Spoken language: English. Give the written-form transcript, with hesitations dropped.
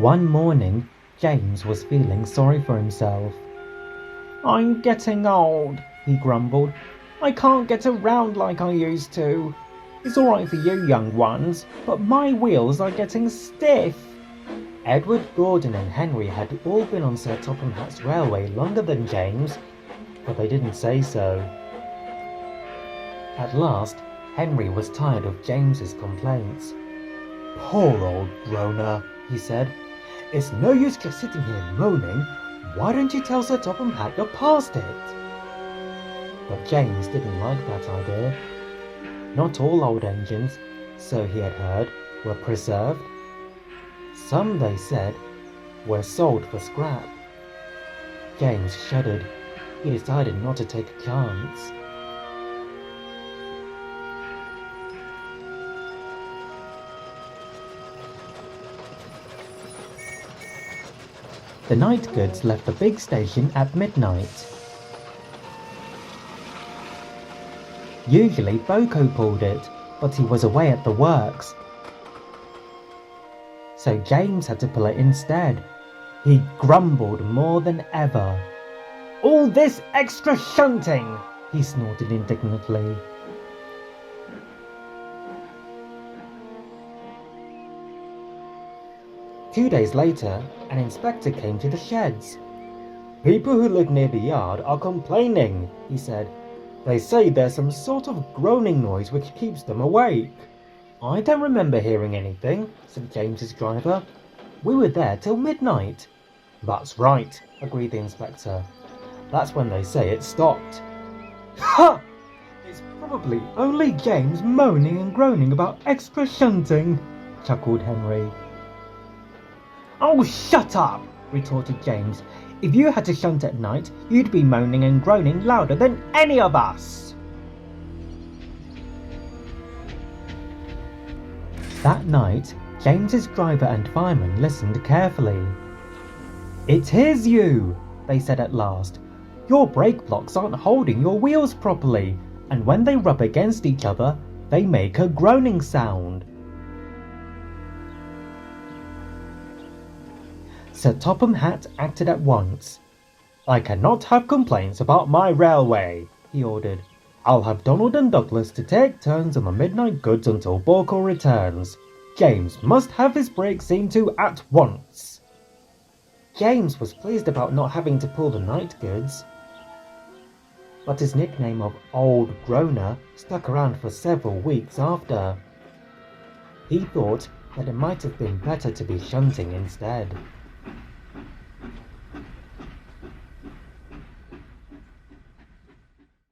One morning, James was feeling sorry for himself. "I'm getting old," he grumbled. "I can't get around like I used to. It's alright for you young ones, but my wheels are getting stiff." Edward, Gordon and Henry had all been on Sir Topham Hatt's railway longer than James, but they didn't say so. At last, Henry was tired of James's complaints. "Poor old Groaner," he said. "It's no use just sitting here moaning. Why don't you tell Sir Topham Hatt you're past it?" But James didn't like that idea. Not all old engines, so he had heard, were preserved. Some, they said, were sold for scrap. James shuddered. He decided not to take a chance. The night goods left the big station at midnight. Usually Boko pulled it, but he was away at the works, so James had to pull it instead. He grumbled more than ever. "All this extra shunting!" he snorted indignantly. Two days later, an inspector came to the sheds. "People who live near the yard are complaining," he said. "They say there's some sort of groaning noise which keeps them awake." "I don't remember hearing anything," said James's driver. "We were there till midnight." "That's right," agreed the inspector. "That's when they say it stopped." "Ha! It's probably only James moaning and groaning about extra shunting," chuckled Henry. "Oh, shut up!" retorted James. "If you had to shunt at night, you'd be moaning and groaning louder than any of us." That night, James's driver and fireman listened carefully. "It is you," they said at last. "Your brake blocks aren't holding your wheels properly, and when they rub against each other, they make a groaning sound." Sir Topham Hatt acted at once. "I cannot have complaints about my railway," he ordered. "I'll have Donald and Douglas to take turns on the midnight goods until Boko returns. James must have his brakes seen to at once." James was pleased about not having to pull the night goods, but his nickname of Old Groaner stuck around for several weeks after. He thought that it might have been better to be shunting instead.